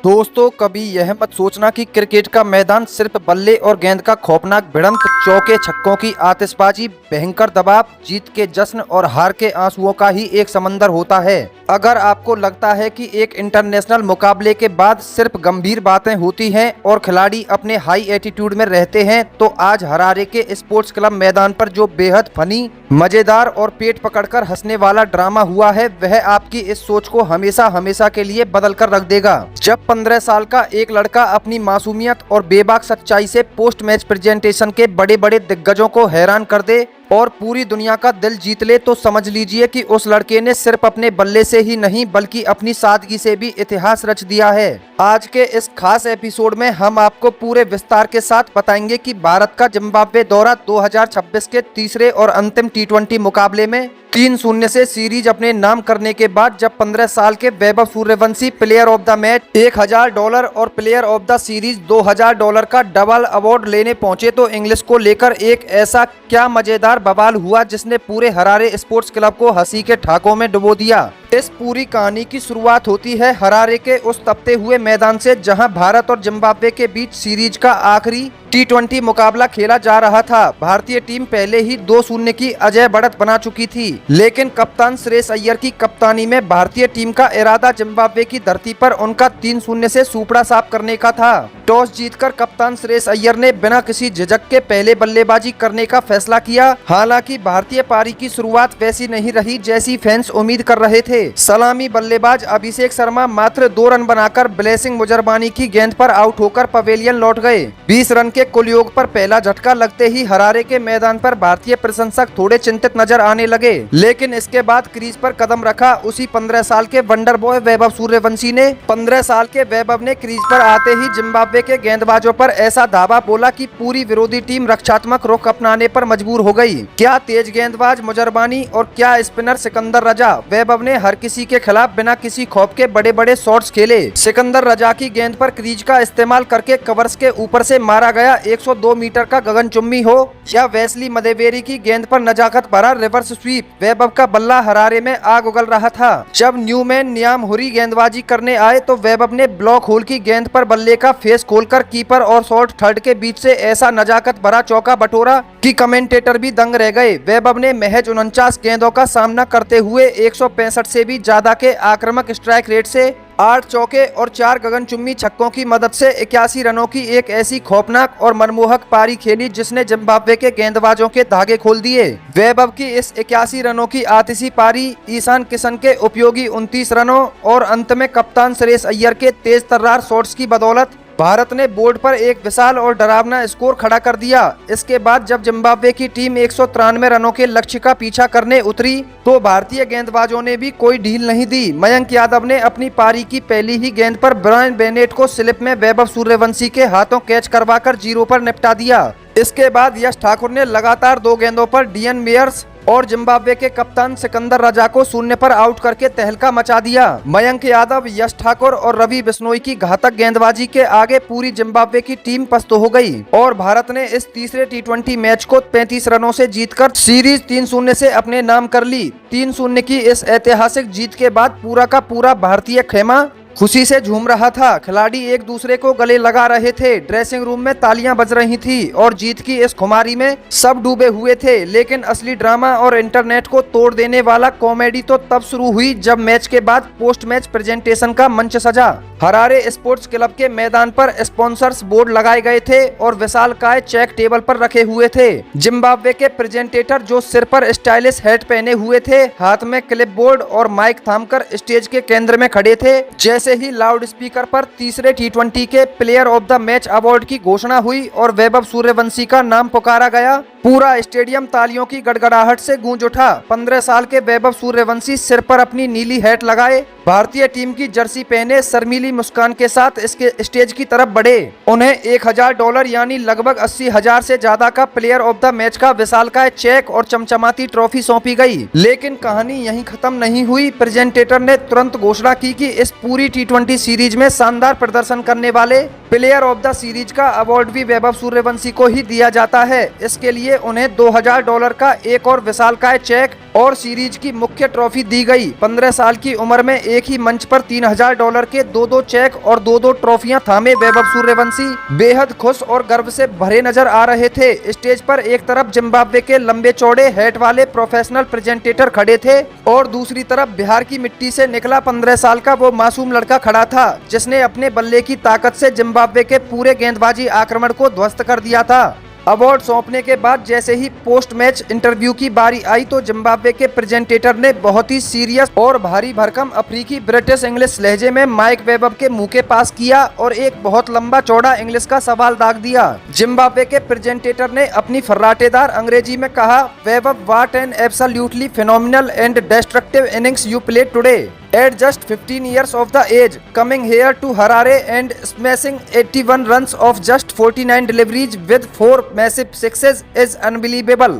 दोस्तों, कभी यह मत सोचना कि क्रिकेट का मैदान सिर्फ बल्ले और गेंद का खौफनाक भिड़ंत, चौके छक्कों की आतिशबाजी, भयंकर दबाव, जीत के जश्न और हार के आंसुओं का ही एक समंदर होता है। अगर आपको लगता है कि एक इंटरनेशनल मुकाबले के बाद सिर्फ गंभीर बातें होती हैं और खिलाड़ी अपने हाई एटीट्यूड में रहते हैं, तो आज हरारे के स्पोर्ट्स क्लब मैदान पर जो बेहद फनी, मजेदार और पेट पकड़कर हंसने वाला ड्रामा हुआ है, वह आपकी इस सोच को हमेशा हमेशा के लिए बदल कर रख देगा। जब 15 साल का एक लड़का अपनी मासूमियत और बेबाक सच्चाई से पोस्ट मैच प्रेजेंटेशन के बड़े बड़े दिग्गजों को हैरान कर दे और पूरी दुनिया का दिल जीत ले, तो समझ लीजिए कि उस लड़के ने सिर्फ अपने बल्ले से ही नहीं बल्कि अपनी सादगी से भी इतिहास रच दिया है। आज के इस खास एपिसोड में हम आपको पूरे विस्तार के साथ बताएंगे कि भारत का जिम्बाब्वे दौरा 2026 के तीसरे और अंतिम T20 मुकाबले में 3-0 से सीरीज अपने नाम करने के बाद जब 15 साल के Vaibhav Suryavanshi player of the match $1000 और प्लेयर ऑफ द सीरीज $2000 का डबल अवार्ड लेने पहुंचे, तो इंग्लिश को लेकर एक ऐसा क्या मजेदार बवाल हुआ जिसने पूरे हरारे स्पोर्ट्स क्लब को हंसी के ठाकों में डुबो दिया। इस पूरी कहानी की शुरुआत होती है हरारे के उस तपते हुए मैदान से, जहां भारत और जिम्बाब्वे के बीच सीरीज का आखिरी T20 मुकाबला खेला जा रहा था। भारतीय टीम पहले ही 2-0 की अजय बढ़त बना चुकी थी, लेकिन कप्तान श्रेयस अय्यर की कप्तानी में भारतीय टीम का इरादा जिम्बाब्वे की धरती पर उनका 3-0 से सूपड़ा साफ करने का था। टॉस जीतकर कप्तान श्रेयस अय्यर ने बिना किसी झिझक के पहले बल्लेबाजी करने का फैसला किया। हालांकि भारतीय पारी की शुरुआत वैसी नहीं रही जैसी फैंस उम्मीद कर रहे थे। सलामी बल्लेबाज अभिषेक शर्मा मात्र 2 रन बनाकर ब्लेसिंग मुजरबानी की गेंद पर आउट होकर पवेलियन लौट गए। 20 रन के कुल योग पर पहला झटका लगते ही हरारे के मैदान पर भारतीय प्रशंसक थोड़े चिंतित नजर आने लगे, लेकिन इसके बाद क्रीज पर कदम रखा उसी 15 साल के वंडर बॉय वैभव सूर्यवंशी ने। 15 साल के वैभव ने क्रीज पर आते ही जिम्बाब्वे के गेंदबाजों पर ऐसा धावा बोला कि पूरी विरोधी टीम रक्षात्मक रुख अपनाने पर मजबूर हो गई। क्या तेज गेंदबाज मुजरबानी और क्या स्पिनर सिकंदर रजा। वैभव ने हर किसी के खिलाफ बिना किसी खौफ के बड़े बड़े शॉट्स खेले। सिकंदर रजा की गेंद पर क्रीज का इस्तेमाल करके कवर्स के ऊपर से मारा गया 102 मीटर का गगनचुम्बी हो या वेस्ली मदेवेरी की गेंद पर नजाकत भरा रिवर्स स्वीप, वैभव का बल्ला हरारे में आग उगल रहा था। जब न्यूमैन न्यामहुरी गेंदबाजी करने आए तो वैभव ने ब्लॉक होल की गेंद पर बल्ले का फेस खोलकर कीपर और शॉर्ट थर्ड के बीच से ऐसा नजाकत भरा चौका बटोरा कि कमेंटेटर भी दंग रह गए। वैभव ने महज 49 गेंदों का सामना करते हुए 165 से भी ज्यादा के आक्रामक स्ट्राइक रेट से 8 चौके और 4 गगनचुम्बी छक्कों की मदद से 81 रनों की एक ऐसी खौफनाक और मनमोहक पारी खेली जिसने जिम्बाब्वे के गेंदबाजों के धागे खोल दिए। वैभव की इस 81 रनों की आतिशी पारी, ईशान किशन के उपयोगी 29 रनों और अंत में कप्तान श्रेयस अय्यर के तेज तर्रार शॉट्स की बदौलत भारत ने बोर्ड पर एक विशाल और डरावना स्कोर खड़ा कर दिया। इसके बाद जब जिम्बाब्वे की टीम 193 रनों के लक्ष्य का पीछा करने उतरी तो भारतीय गेंदबाजों ने भी कोई ढील नहीं दी। मयंक यादव ने अपनी पारी की पहली ही गेंद पर ब्रायन बेनेट को स्लिप में वैभव सूर्यवंशी के हाथों कैच करवाकर 0 पर निपटा दिया। इसके बाद यश ठाकुर ने लगातार 2 गेंदों पर डियन मेयर्स और जिम्बाब्वे के कप्तान सिकंदर रजा को 0 पर आउट करके तहलका मचा दिया। मयंक यादव, यश ठाकुर और रवि बिश्नोई की घातक गेंदबाजी के आगे पूरी जिम्बाब्वे की टीम पस्त हो गई और भारत ने इस तीसरे T20 मैच को 35 रनों से जीतकर सीरीज 3-0 से अपने नाम कर ली। 3-0 की इस ऐतिहासिक जीत के बाद पूरा का पूरा भारतीय खेमा खुशी से झूम रहा था। खिलाड़ी एक दूसरे को गले लगा रहे थे, ड्रेसिंग रूम में तालियां बज रही थी और जीत की इस खुमारी में सब डूबे हुए थे। लेकिन असली ड्रामा और इंटरनेट को तोड़ देने वाला कॉमेडी तो तब शुरू हुई जब मैच के बाद पोस्ट मैच प्रेजेंटेशन का मंच सजा। हरारे स्पोर्ट्स क्लब के मैदान पर स्पॉन्सर्स बोर्ड लगाए गए थे और विशालकाय चेक टेबल पर रखे हुए थे। जिम्बाब्वे के प्रेजेंटेटर जो सिर पर स्टाइलिश हैट पहने हुए थे, हाथ में क्लिप बोर्ड और माइक थामकर स्टेज के केंद्र में खड़े थे। जैसे ही लाउड स्पीकर पर तीसरे T20 के player of the match award की घोषणा हुई और वैभव सूर्यवंशी का नाम पुकारा गया, पूरा स्टेडियम तालियों की गड़गड़ाहट से गूंज उठा। 15 साल के वैभव सूर्यवंशी सिर पर अपनी नीली हैट लगाए, भारतीय टीम की जर्सी पहने शर्मीली मुस्कान के साथ इसके स्टेज की तरफ बढ़े। उन्हें $1000 यानी लगभग 80,000 से ज्यादा का प्लेयर ऑफ द मैच का विशालकाय चेक और चमचमाती ट्रॉफी सौंपी गई। लेकिन कहानी यहीं खत्म नहीं हुई। प्रेजेंटेटर ने तुरंत घोषणा की कि इस पूरी T20 सीरीज में शानदार प्रदर्शन करने वाले प्लेयर ऑफ द सीरीज का अवार्ड भी वैभव सूर्यवंशी को ही दिया जाता है। इसके लिए उन्हें $2000 का एक और विशालकाय चेक और सीरीज की मुख्य ट्रॉफी दी गई। 15 साल की उम्र में एक ही मंच पर $3000 के दो चेक और दो ट्रॉफियां थामे वैभव सूर्यवंशी बेहद खुश और गर्व से भरे नजर आ रहे थे। स्टेज पर एक तरफ जिम्बाब्वे के लंबे चौड़े हैट वाले प्रोफेशनल प्रेजेंटेटर खड़े थे और दूसरी तरफ बिहार की मिट्टी से निकला 15 साल का वो मासूम लड़का खड़ा था, जिसने अपने बल्ले की ताकत से जिम्बाब्वे के पूरे गेंदबाजी आक्रमण को ध्वस्त कर दिया था। अवार्ड सौंपने के बाद जैसे ही पोस्ट मैच इंटरव्यू की बारी आई तो जिम्बाब्वे के प्रेजेंटेटर ने बहुत ही सीरियस और भारी भरकम अफ्रीकी ब्रिटिश इंग्लिश लहजे में माइक वैभव के मुंह के पास किया और एक बहुत लंबा चौड़ा इंग्लिश का सवाल दाग दिया। जिम्बाब्वे के प्रेजेंटेटर ने अपनी फर्राटेदार अंग्रेजी में कहा, Vaibhav, what an absolutely phenomenal and destructive innings you played today at just 15 years of the age, coming here to Harare and smashing 81 runs of just 49 deliveries with 4 massive sixes is unbelievable.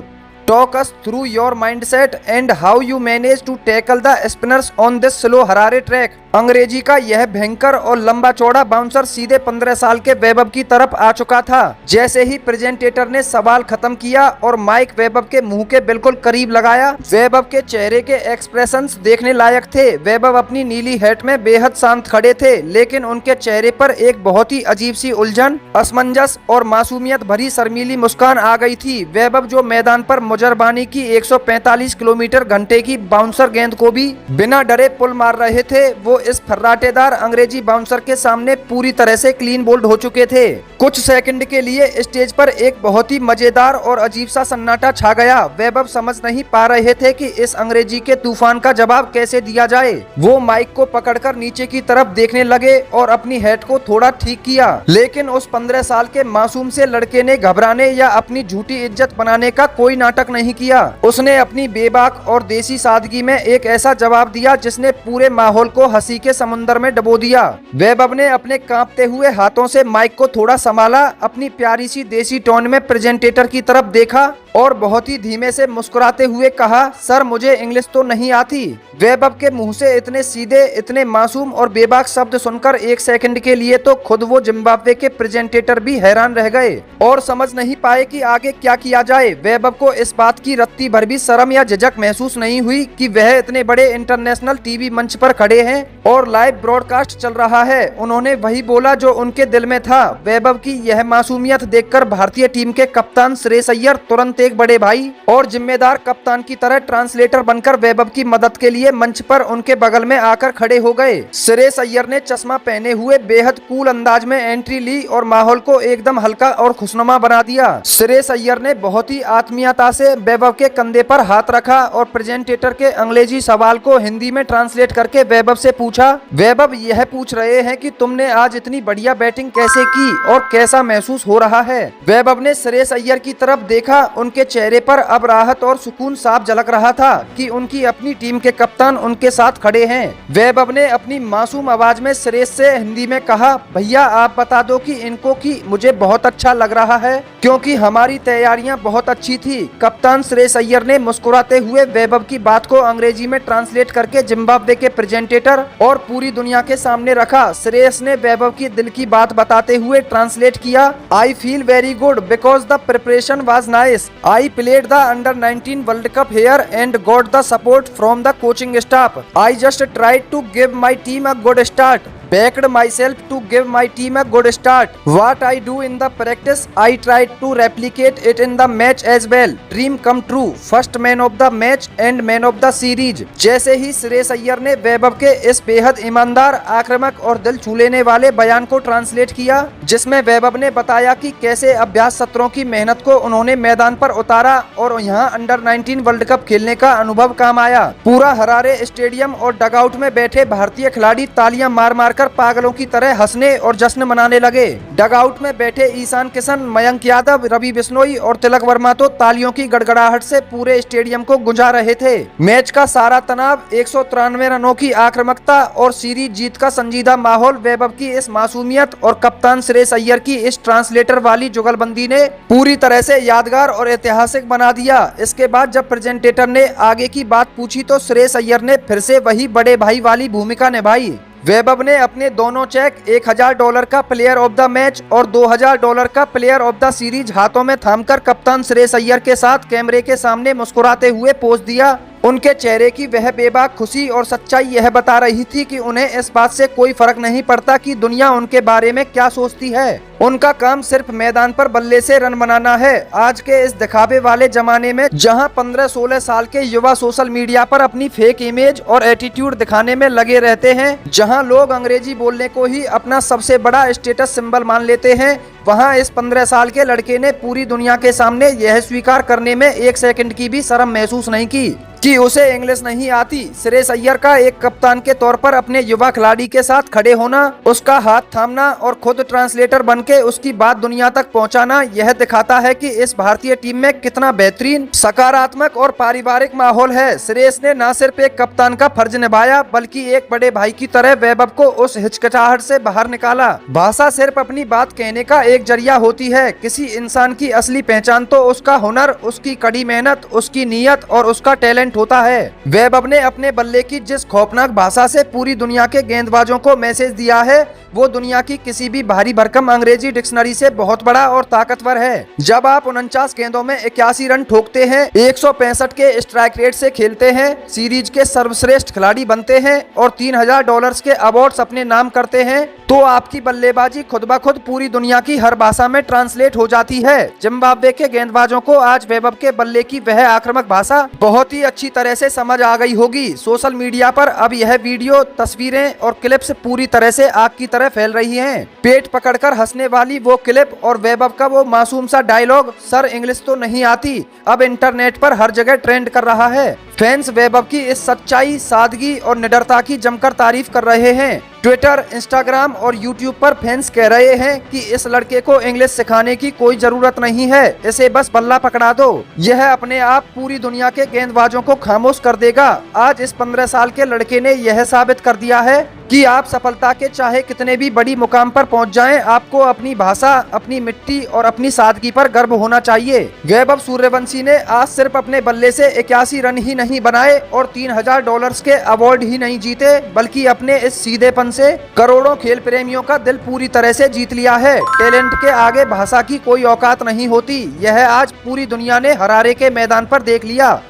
Talk us through your mindset and how you manage to tackle the spinners on this slow Harare track. अंग्रेजी का यह भयंकर और लंबा चौड़ा bouncer सीधे 15 साल के वैभव की तरफ आ चुका था। जैसे ही प्रेजेंटेटर ने सवाल खत्म किया और माइक वैभव के मुंह के बिल्कुल करीब लगाया, वैभव के चेहरे के एक्सप्रेशंस देखने लायक थे। वैभव अपनी नीली हैट में बेहद शांत खड़े थे, लेकिन उनके चेहरे पर एक बहुत ही अजीब सी उलझन, असमंजस और मासूमियत भरी शर्मीली मुस्कान आ गई थी। वैभव जो मैदान पर मुजरबानी की 145 किलोमीटर घंटे की बाउंसर गेंद को भी बिना डरे पुल मार रहे थे, वो इस फर्राटेदार अंग्रेजी बाउंसर के सामने पूरी तरह से क्लीन बोल्ड हो चुके थे। कुछ सेकंड के लिए स्टेज पर एक बहुत ही मजेदार और अजीब सा सन्नाटा छा गया। वैभव समझ नहीं पा रहे थे कि इस अंग्रेजी के तूफान का जवाब कैसे दिया जाए। वो माइक को पकड़कर नीचे की तरफ देखने लगे और अपनी हैट को थोड़ा ठीक किया, लेकिन उस 15 साल के मासूम से लड़के ने घबराने या अपनी झूठी इज्जत बनाने का कोई नाटक नहीं किया। उसने अपनी बेबाक और देसी सादगी में एक ऐसा जवाब दिया जिसने पूरे माहौल को हंसी के समुंदर में डुबो दिया। वैभव ने अपने कांपते हुए हाथों से माइक को थोड़ा संभाला, अपनी प्यारी सी देसी टोन में प्रेजेंटेटर की तरफ देखा और बहुत ही धीमे से मुस्कुराते हुए कहा, सर, मुझे इंग्लिश तो नहीं आती। वैभव के मुंह से इतने सीधे, इतने मासूम और बेबाक शब्द सुनकर एक सेकंड के लिए तो खुद वो जिम्बाब्वे के प्रेजेंटेटर भी हैरान रह गए और समझ नहीं पाए कि आगे क्या किया जाए। वैभव को इस बात की रत्ती भर भी शर्म या झिझक महसूस नहीं हुई कि वह इतने बड़े इंटरनेशनल टीवी मंच पर खड़े हैं और लाइव ब्रॉडकास्ट चल रहा है। उन्होंने वही बोला जो उनके दिल में था। वैभव की यह मासूमियत देखकर भारतीय टीम के कप्तान श्रेयस अय्यर तुरंत एक बड़े भाई और जिम्मेदार कप्तान की तरह ट्रांसलेटर बनकर वैभव की मदद के लिए मंच पर उनके बगल में आकर खड़े हो गए। श्रेयस अय्यर ने चश्मा पहने हुए बेहद कूल अंदाज में एंट्री ली और माहौल को एकदम हल्का और खुशनुमा बना दिया। श्रेयस अय्यर ने बहुत ही आत्मीयता से वैभव के कंधे पर हाथ रखा और प्रेजेंटेटर के अंग्रेजी सवाल को हिंदी में ट्रांसलेट करके वैभव से पूछा, वैभव, यह पूछ रहे हैं कि तुमने आज इतनी बढ़िया बैटिंग कैसे की और कैसा महसूस हो रहा है। वैभव ने श्रेयस अय्यर की तरफ देखा। उनके चेहरे पर अब राहत और सुकून साफ झलक रहा था कि उनकी अपनी टीम के कप्तान उनके साथ खड़े हैं। वैभव ने अपनी मासूम आवाज में श्रेयस से हिंदी में कहा, भैया, आप बता दो कि इनको कि मुझे बहुत अच्छा लग रहा है क्योंकि हमारी तैयारियां बहुत अच्छी थी। कप्तान श्रेयस अय्यर ने मुस्कुराते हुए वैभव की बात को अंग्रेजी में ट्रांसलेट करके जिम्बाब्वे के प्रेजेंटेटर और पूरी दुनिया के सामने रखा। श्रेयस ने वैभव की दिल की बात बताते हुए ट्रांसलेट किया, I feel very good because the preparation was nice. I played the under 19 world cup here and got the support from the coaching staff. I just tried to give my team a good start. Backed myself to give my team a good start. What I do in the practice, I tried to replicate it in the match as well. Dream come true. First man of the match and man of the series. जैसे ही श्रेयस अय्यर ने वैभव के इस बेहद ईमानदार, आक्रामक और दिल छू लेने वाले बयान को ट्रांसलेट किया, जिसमें वैभव ने बताया कि कैसे अभ्यास सत्रों की मेहनत को उन्होंने मैदान पर उतारा और यहाँ अंडर 19 वर्ल्ड कप खेलने का अनुभव काम आया। पूरा हरारे स्टेडियम और डगआउट में बैठे भारतीय खिलाड़ी तालियां मार मार कर पागलों की तरह हंसने और जश्न मनाने लगे। डगआउट में बैठे ईशान किशन, मयंक यादव, रवि बिश्नोई और तिलक वर्मा तो तालियों की गड़गड़ाहट से पूरे स्टेडियम को गुंजा रहे थे। मैच का सारा तनाव, 193 रनों की आक्रामकता और सीरीज जीत का संजीदा माहौल वैभव की इस मासूमियत और कप्तान श्रेयस अय्यर की इस ट्रांसलेटर वाली जुगलबंदी ने पूरी तरह से यादगार और ऐतिहासिक बना दिया। इसके बाद जब प्रेजेंटेटर ने आगे की बात पूछी तो श्रेयस अय्यर ने फिर से वही बड़े भाई वाली भूमिका निभाई। वैभव ने अपने दोनों चेक $1000 का प्लेयर ऑफ द मैच और $2000 का प्लेयर ऑफ द सीरीज हाथों में थामकर कप्तान श्रेयस अय्यर के साथ कैमरे के सामने मुस्कुराते हुए पोज दिया। उनके चेहरे की वह बेबाक खुशी और सच्चाई यह बता रही थी कि उन्हें इस बात से कोई फर्क नहीं पड़ता कि दुनिया उनके बारे में क्या सोचती है। उनका काम सिर्फ मैदान पर बल्ले से रन बनाना है। आज के इस दिखावे वाले जमाने में जहां 15-16 साल के युवा सोशल मीडिया पर अपनी फेक इमेज और एटीट्यूड दिखाने में लगे रहते हैं, जहां लोग अंग्रेजी बोलने को ही अपना सबसे बड़ा स्टेटस सिंबल मान लेते हैं, वहां इस 15 साल के लड़के ने पूरी दुनिया के सामने यह स्वीकार करने में 1 सेकंड की भी शर्म महसूस नहीं की कि उसे इंग्लिश नहीं आती। श्रेयस अय्यर का एक कप्तान के तौर पर अपने युवा खिलाड़ी के साथ खड़े होना, उसका हाथ थामना और खुद ट्रांसलेटर बनके उसकी बात दुनिया तक पहुंचाना, यह दिखाता है कि इस भारतीय टीम में कितना बेहतरीन, सकारात्मक और पारिवारिक माहौल है। श्रेयस ने न सिर्फ एक कप्तान का फर्ज निभाया बल्कि एक बड़े भाई की तरह वैभव को उस हिचकिचाहट से बाहर निकाला। भाषा सिर्फ अपनी बात कहने का एक जरिया होती है। किसी इंसान की असली पहचान तो उसका हुनर, उसकी कड़ी मेहनत, उसकी नीयत और उसका टैलेंट होता है। वैभव ने अपने बल्ले की जिस खौफनाक भाषा से पूरी दुनिया के गेंदबाजों को मैसेज दिया है, वो दुनिया की किसी भी भारी भरकम अंग्रेजी डिक्शनरी से बहुत बड़ा और ताकतवर है। जब आप 49 गेंदों में 81 रन ठोकते हैं, 165 के स्ट्राइक रेट से खेलते हैं, सीरीज के सर्वश्रेष्ठ खिलाड़ी बनते हैं और $3000 के अवार्ड्स अपने नाम करते हैं, तो आपकी बल्लेबाजी खुद ब खुद पूरी दुनिया की हर भाषा में ट्रांसलेट हो जाती है। जिम्बाब्वे के गेंदबाजों को आज वैभव के बल्ले की वह आक्रामक भाषा बहुत ही अच्छी तरह से समझ आ गई होगी। सोशल मीडिया पर अब यह वीडियो, तस्वीरें और क्लिप्स पूरी तरह से आग की तरह फैल रही हैं। पेट पकड़कर हंसने वाली वो क्लिप और वैभव का वो मासूम सा डायलॉग, सर इंग्लिश तो नहीं आती, अब इंटरनेट पर हर जगह ट्रेंड कर रहा है। फैंस वैभव की इस सच्चाई, सादगी और निडरता की जमकर तारीफ कर रहे हैं। ट्विटर, इंस्टाग्राम और यूट्यूब पर फैंस कह रहे हैं कि इस लड़के को इंग्लिश सिखाने की कोई जरूरत नहीं है, इसे बस बल्ला पकड़ा दो, यह अपने आप पूरी दुनिया के गेंदबाजों को खामोश कर देगा। आज इस 15 साल के लड़के ने यह साबित कर दिया है कि आप सफलता के चाहे कितने भी बड़ी मुकाम पर पहुंच जाएं, आपको अपनी भाषा, अपनी मिट्टी और अपनी सादगी पर गर्व होना चाहिए। वैभव सूर्यवंशी ने आज सिर्फ अपने बल्ले से 81 रन ही नहीं बनाए और $3000 के अवार्ड ही नहीं जीते, बल्कि अपने इस सीधेपन से करोड़ों खेल प्रेमियों का दिल पूरी तरह से जीत लिया है। टैलेंट के आगे भाषा की कोई औकात नहीं होती, यह आज पूरी दुनिया ने हरारे के मैदान पर देख लिया।